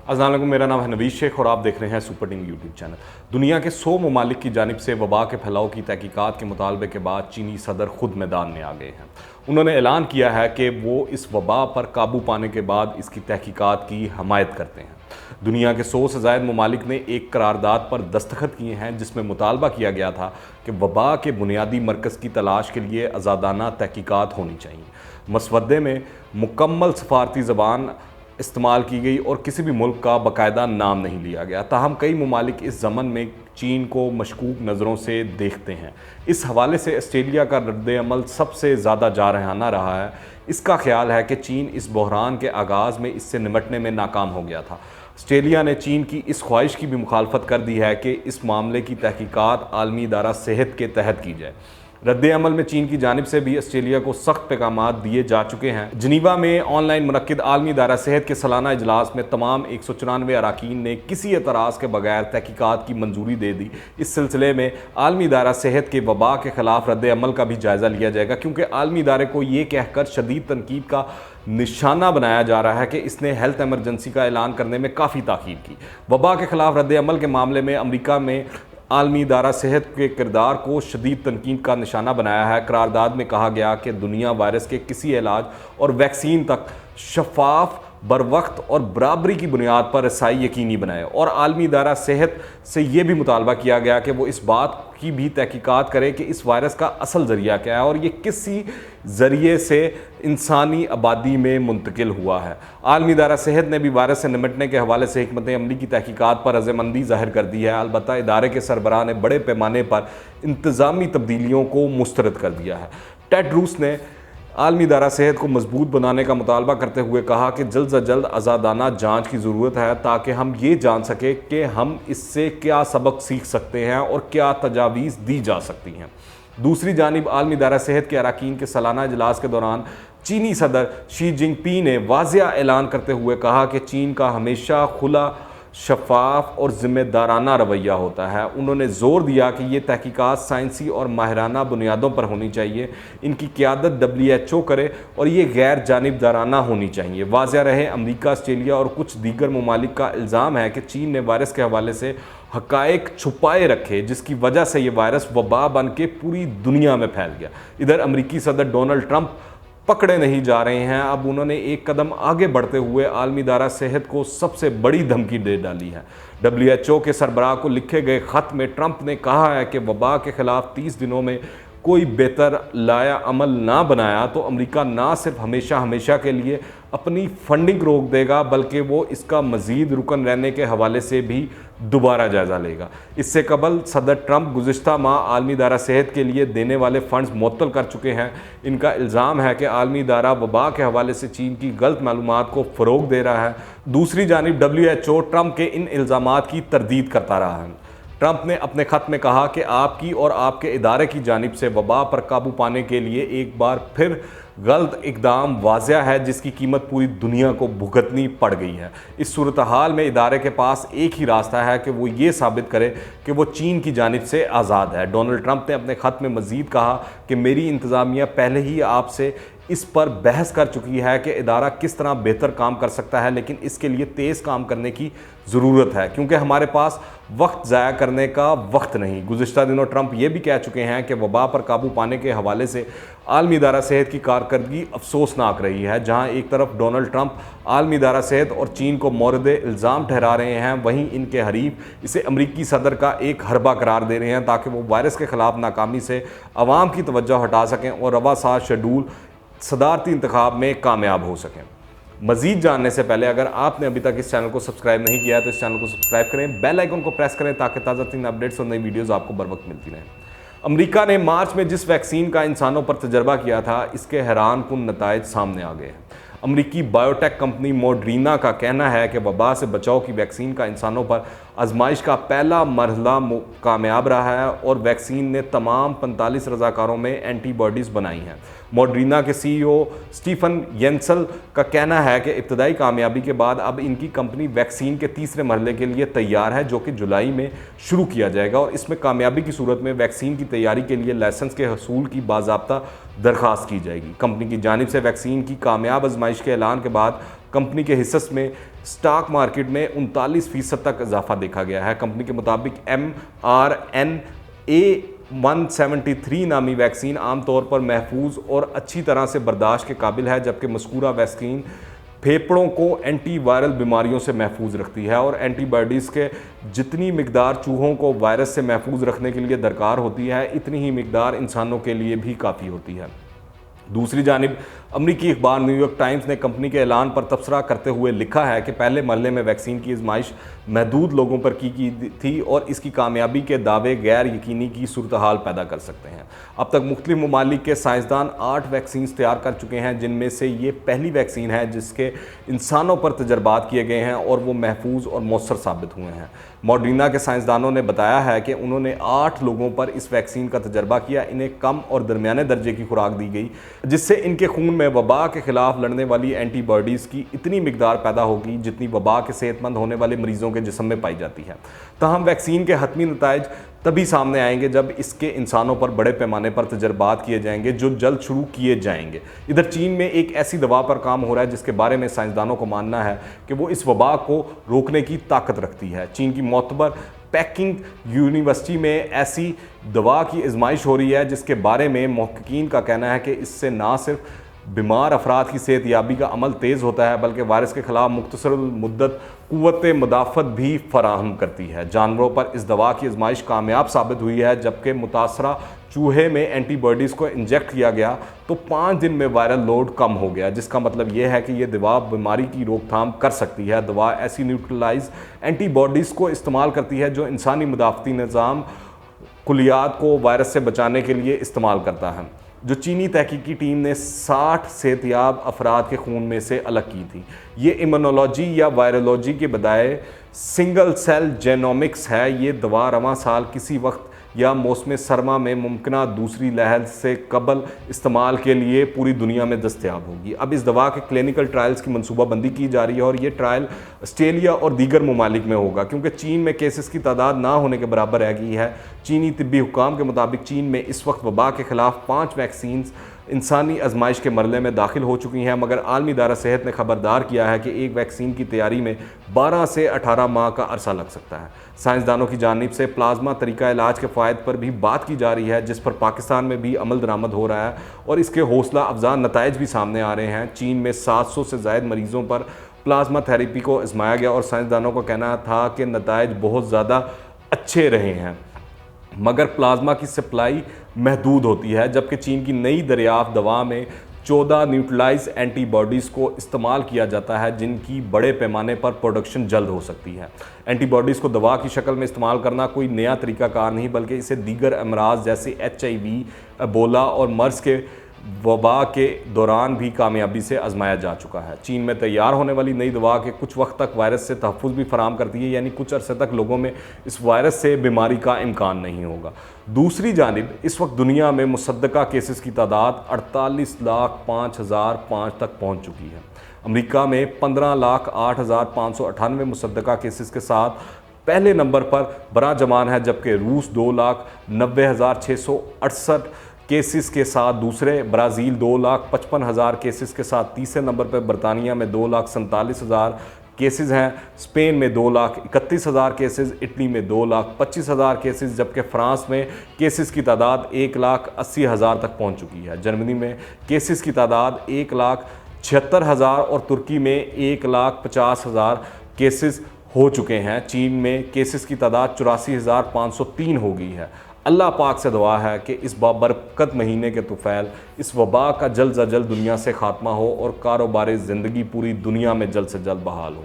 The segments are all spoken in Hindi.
अस्सलाम वालेकुम, मेरा नाम है नवीद शेख और आप देख रहे हैं सुपर टीवी यूट्यूब चैनल। दुनिया के 100 ममालिक की जानिब से वबा के फैलाव की तहकीकात के मुतालबे के बाद चीनी सदर खुद मैदान में आ गए हैं। उन्होंने ऐलान किया है कि वो इस वबा पर काबू पाने के बाद इसकी तहकीकात की हमायत करते हैं। दुनिया के 100 से ज़ायद ममालिक ने एक करारदाद पर दस्तखत किए हैं जिसमें मुतालबा किया गया था कि वबा के बुनियादी मरकज़ की तलाश के लिए आज़ादाना तहकीकात होनी चाहिए। मसवदे में मुकम्मल सफारती ज़बान इस्तेमाल की गई और किसी भी मुल्क का बाकायदा नाम नहीं लिया गया। ताहम कई ममालिक इस ज़मन में चीन को मशकूक नज़रों से देखते हैं। इस हवाले से ऑस्ट्रेलिया का रद्द-ए-अमल सबसे ज़्यादा जारहाना रहा है। इसका ख्याल है कि चीन इस बहरान के आगाज़ में इससे निमटने में नाकाम हो गया था। ऑस्ट्रेलिया ने चीन की इस ख्वाहिश की भी मुखालफत कर दी है कि इस मामले की तहकीकात आलमी इदारा सेहत के तहत की जाए। रद्द-ए-अमल में चीन की जानिब से भी ऑस्ट्रेलिया को सख्त पैगामात दिए जा चुके हैं। जिनीवा में ऑनलाइन मुनक्किद आलमी इदारा सेहत के सालाना इजलास में तमाम 194 अरकान ने किसी एतराज़ के बगैर तहकीकात की मंजूरी दे दी। इस सिलसिले में आलमी इदारा सेहत के वबा के ख़िलाफ़ रद्द-ए-अमल का भी जायज़ा लिया जाएगा, क्योंकि आलमी इदारे को ये कहकर शदीद तनकीद का निशाना बनाया जा रहा है कि इसने हेल्थ एमरजेंसी का ऐलान करने में काफ़ी ताख़ीर की। वबा के ख़िलाफ़ रद्द-ए-अमल के मामले में अमरीका में आलमी इदारा सेहत के किरदार को शदीद तनकीद का निशाना बनाया है। करारदाद में कहा गया कि दुनिया वायरस के किसी इलाज और वैक्सीन तक शफाफ, बरवक्त और बराबरी की बुनियाद पर रसाई यकीनी बनाए, और आलमी इदारा सेहत से ये भी मुतालबा किया गया कि वो इस बात की भी तहकीकात करे कि इस वायरस का असल ज़रिया क्या है और ये किसी ज़रिए से इंसानी आबादी में मुंतकिल हुआ है। आलमी इदारा सेहत ने भी वायरस से निमटने के हवाले से हिकमत अमली की तहकीकात पर रज़ामंदी ज़ाहिर कर दी है। अलबत्ता इदारे के सरबराह ने बड़े पैमाने पर इंतज़ामी तब्दीलियों को मुस्तरद कर दिया है। टेड रूस ने आलमी इदारा सेहत को मजबूत बनाने का मुतालबा करते हुए कहा कि जल्द से जल्द आज़ादाना जांच की ज़रूरत है, ताकि हम ये जान सकें कि हम इससे क्या सबक सीख सकते हैं और क्या तजावीज़ दी जा सकती हैं। दूसरी जानिब आलमी इदारा सेहत के अरकान के सालाना इजलास के दौरान चीनी सदर शी जिनपिंग ने वाज़ेह ऐलान करते हुए कहा कि चीन का हमेशा खुला, शफाफ और ज़िम्मेदाराना रवैया होता है। उन्होंने ज़ोर दिया कि ये तहकीकात साइंसी और माहिराना बुनियादों पर होनी चाहिए, इनकी क़यादत WHO करे और ये गैर जानिबदाराना होनी चाहिए। वाज़ेह रहे, अमरीका, ऑस्ट्रेलिया और कुछ दीगर ममालिक का इल्ज़ाम है कि चीन ने वायरस के हवाले से हक़ाइक़ छुपाए रखे, जिसकी वजह से ये वायरस वबा बन के पूरी दुनिया में फैल गया। इधर अमरीकी सदर डोनाल्ड ट्रंप पकड़े नहीं जा रहे हैं। अब उन्होंने एक कदम आगे बढ़ते हुए आलमी इदारा सेहत को सबसे बड़ी धमकी दे डाली है। WHO के सरबराह को लिखे गए ख़त में ट्रंप ने कहा है कि वबा के ख़िलाफ़ 30 दिनों में कोई बेहतर लाया अमल ना बनाया तो अमेरिका ना सिर्फ हमेशा हमेशा के लिए अपनी फंडिंग रोक देगा, बल्कि वो इसका मज़ीद रुकन रहने के हवाले से भी दोबारा जायज़ा लेगा। इससे कबल सदर ट्रंप गुज़िश्ता माह आलमी इदारा सेहत के लिए देने वाले फ़ंड्स मुअत्तल कर चुके हैं। इनका इल्ज़ाम है कि आलमी इदारा वबा के हवाले से चीन की गलत मालूमात को फ़रोग़ दे रहा है। दूसरी जानिब WHO ट्रंप के इन इल्ज़ामात की तरदीद करता रहा है। ट्रंप ने अपने ख़त में कहा कि आपकी और आपके इदारे की जानिब से वबा पर काबू पाने के लिए एक बार फिर गलत इक़दाम वाज़ेह है, जिसकी कीमत पूरी दुनिया को भुगतनी पड़ गई है। इस सूरत हाल में इदारे के पास एक ही रास्ता है कि वो ये साबित करे कि वो चीन की जानिब से आज़ाद है। डोनाल्ड ट्रंप ने अपने ख़त में मज़ीद कहा कि मेरी इंतज़ामिया पहले ही आपसे इस पर बहस कर चुकी है कि इदारा किस तरह बेहतर काम कर सकता है, लेकिन इसके लिए तेज़ काम करने की ज़रूरत है, क्योंकि हमारे पास वक्त ज़ाया करने का वक्त नहीं। गुज़िश्ता दिनों ट्रंप ये भी कह चुके हैं कि वबा पर काबू पाने के हवाले से आलमी इदारा सेहत की कारकर्दगी अफसोसनाक रही है। जहाँ एक तरफ डोनाल्ड ट्रंप आलमी इदारा सेहत और चीन को मोरद इल्ज़ाम ठहरा रहे हैं, वहीं इनके हरीफ इसे अमरीकी सदर का एक हरबा करार दे रहे हैं ताकि वो वायरस के ख़िलाफ़ नाकामी से अवाम की तवज्जो हटा सकें और रवासाज शेड्यूल सदारती इंतखाब में कामयाब हो सकें। मज़ीद जानने से पहले अगर आपने अभी तक इस चैनल को सब्सक्राइब नहीं किया है तो इस चैनल को सब्सक्राइब करें, बेल आइकन को प्रेस करें ताकि ताज़ा तीन अपडेट्स और नई वीडियोज़ आपको बर वक्त मिलती रहें। अमेरिका ने मार्च में जिस वैक्सीन का इंसानों पर तजर्बा किया था, इसके हैरान कुन नताइज सामने आ गए हैं। अमरीकी बायोटेक कंपनी मॉडर्ना का कहना है कि वबा से बचाव की वैक्सीन का इंसानों पर आजमाइश का पहला मरहला कामयाब रहा है और वैक्सीन ने तमाम 45 रज़ाकारों में एंटीबॉडीज़ बनाई हैं। मॉडर्ना के CEO स्टीफन येंसल का कहना है कि इब्तदाई कामयाबी के बाद अब इनकी कंपनी वैक्सीन के तीसरे मरहले के लिए तैयार है, जो कि जुलाई में शुरू किया जाएगा, और इसमें कामयाबी की सूरत में वैक्सीन की तैयारी के लिए लाइसेंस के हसूल की बाज़ाब्ता दरख्वास्त की जाएगी। कंपनी की जानिब से वैक्सीन की कामयाब आजमाइश के ऐलान के बाद कंपनी के हिस्स में स्टॉक मार्केट में 39% तक इजाफा देखा गया है। कंपनी के मुताबिक mRNA-173 नामी वैक्सीन आमतौर पर महफूज और अच्छी तरह से बर्दाश्त के काबिल है, जबकि मज़कूरा वैक्सीन फेफड़ों को एंटीवायरल बीमारियों से महफूज रखती है और एंटीबॉडीज़ के जितनी मिकदार चूहों को वायरस से महफूज रखने के लिए दरकार होती है, इतनी ही मिकदार इंसानों के लिए भी काफ़ी होती है। दूसरी जानिब अमरीकी अखबार न्यूयॉर्क टाइम्स ने कंपनी के ऐलान पर तबसरा करते हुए लिखा है कि पहले मरहले में वैक्सीन की आजमाइश महदूद लोगों पर की थी और इसकी कामयाबी के दावे गैर यकीनी की सूरत हाल पैदा कर सकते हैं। अब तक मुख्तलिफ ममालिक के साइंसदान 8 वैक्सीन तैयार कर चुके हैं, जिनमें से ये पहली वैक्सीन है जिसके इंसानों पर तजर्बात किए गए हैं और वो महफूज और मौसर साबित हुए हैं। मॉडर्ना के साइंसदानों ने बताया है कि उन्होंने 8 लोगों पर इस वैक्सीन का तजर्बा किया। इन्हें कम और दरमियाने दर्जे की खुराक दी गई, जिससे इनके खून में वबा के खिलाफ लड़ने वाली एंटीबॉडीज़ की इतनी मिकदार पैदा होगी जितनी वबा के सेहतमंद होने वाले मरीजों के जिस्म में पाई जाती है। ताहम वैक्सीन के हतमी नताइज तभी सामने आएंगे जब इसके इंसानों पर बड़े पैमाने पर तजर्बात किए जाएंगे, जो जल्द शुरू किए जाएंगे। इधर चीन में एक ऐसी दवा पर काम हो रहा है जिसके बारे में साइंसदानों को मानना है कि वो इस वबा को रोकने की ताकत रखती है। चीन की मोतबर पेकिंग यूनिवर्सिटी में ऐसी दवा की आजमाइश हो रही है जिसके बारे में मुहक्किकीन का कहना है कि इससे ना सिर्फ बीमार अफराद की सेहत याबी का अमल तेज़ होता है, बल्कि वायरस के ख़िलाफ़ मुख्तसर मुद्दत क़ुव्वत मुदाफ़त भी फराहम करती है। जानवरों पर इस दवा की आजमाइश कामयाब साबित हुई है, जबकि मुतासरा चूहे में एंटीबॉडीज़ को इंजेक्ट किया गया तो 5 दिन में वायरल लोड कम हो गया, जिसका मतलब यह है कि यह दवा बीमारी की रोकथाम कर सकती है। दवा ऐसी न्यूट्रलाइज एंटीबॉडीज़ को इस्तेमाल करती है जो इंसानी मुदाफ़ती निज़ाम कुलियात को वायरस से बचाने के लिए इस्तेमाल करता है, जो चीनी तहकीकी टीम ने 60 सेहतयाब अफराद के खून में से अलग की थी। ये इम्यूनोलॉजी या वायरोलॉजी के बजाय सिंगल सेल जेनोमिक्स है। ये दवा रवां साल किसी वक्त या मौसम सरमा में मुमकिन दूसरी लहर से कबल इस्तेमाल के लिए पूरी दुनिया में दस्तयाब होगी। अब इस दवा के क्लिनिकल ट्रायल्स की मनसूबाबंदी की जा रही है और ये ट्रायल ऑस्ट्रेलिया और दीगर ममालिक में होगा, क्योंकि चीन में केसेस की तादाद ना होने के बराबर रह गई है। चीनी तिब्बी हुकाम के मुताबिक चीन में इस वक्त वबा के ख़िलाफ़ 5 वैक्सीन इंसानी आजमाइश के मरहले में दाखिल हो चुकी हैं, मगर आलमी इदारा सेहत ने खबरदार किया है कि एक वैक्सीन की तैयारी में 12 से 18 माह का अरसा लग सकता है। साइंसदानों की जानिब से प्लाज्मा तरीका इलाज के फ़ायद पर भी बात की जा रही है, जिस पर पाकिस्तान में भी अमल दरामद हो रहा है और इसके हौसला अफजा नताइज भी सामने आ रहे हैं। चीन में 700 से ज़ायद मरीज़ों पर प्लाज्मा थेरेपी को आजमाया गया और साइंसदानों का कहना था कि नताइज बहुत ज़्यादा अच्छे रहे हैं, मगर प्लाज्मा की सप्लाई महदूद होती है। जबकि चीन की नई दरियाफ्त दवा में 14 न्यूट्रलाइज एंटीबॉडीज़ को इस्तेमाल किया जाता है, जिनकी बड़े पैमाने पर प्रोडक्शन जल्द हो सकती है। एंटीबॉडीज़ को दवा की शक्ल में इस्तेमाल करना कोई नया तरीकाकार नहीं, बल्कि इसे दीगर अमराज जैसे HIV, एबोला और मर्स के वबा के दौरान भी कामयाबी से आजमाया जा चुका है। चीन में तैयार होने वाली नई दवा के कुछ वक्त तक वायरस से तहफ़्फ़ुज़ भी फराहम करती है, यानी कुछ अरसे तक लोगों में इस वायरस से बीमारी का इम्कान नहीं होगा। दूसरी जानिब इस वक्त दुनिया में मुसद्दका केसेस की तादाद 48,05,005 तक पहुँच चुकी है। अमरीका में 15,08,598 मुसद्दका केसेस के साथ पहले नंबर पर बरा जमान है, जबकि रूस 2,90,668 केसेस के साथ दूसरे, ब्राज़ील 2,55,000 केसेस के साथ तीसरे नंबर पर, बरतानिया में 2,47,000 केसेस हैं, स्पेन में 2,31,000 केसेस, इटली में 2,25,000 केसेस, जबकि फ़्रांस में केसेस की तादाद 1,80,000 तक पहुंच चुकी है। जर्मनी में केसेस की तादाद 1,76,000 और तुर्की में 1,50,000 केसेस हो चुके हैं। चीन में केसेस की तादाद 84,503 हो गई है। अल्लाह पाक से दुआ है कि इस बाबरकत महीने के तुफ़ैल इस वबा का जल्द से जल्द दुनिया से ख़ात्मा हो और कारोबार ज़िंदगी पूरी दुनिया में जल्द से जल्द बहाल हो।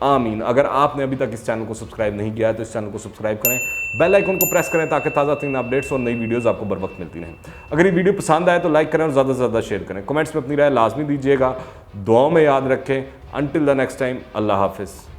आमीन। अगर आपने अभी तक इस चैनल को सब्सक्राइब नहीं किया है तो इस चैनल को सब्सक्राइब करें, बेल आइकन को प्रेस करें ताकि ताज़ा तरीन अपडेट्स और नई वीडियोज़ आपको बर वक्त मिलती रहें। अगर ये वीडियो पसंद आए तो लाइक करें और ज़्यादा से ज़्यादा शेयर करें। कमेंट्स में अपनी राय लाजमी दीजिएगा। दुआओं में याद रखें। अनटिल द नेक्स्ट टाइम, अल्लाह हाफिज़।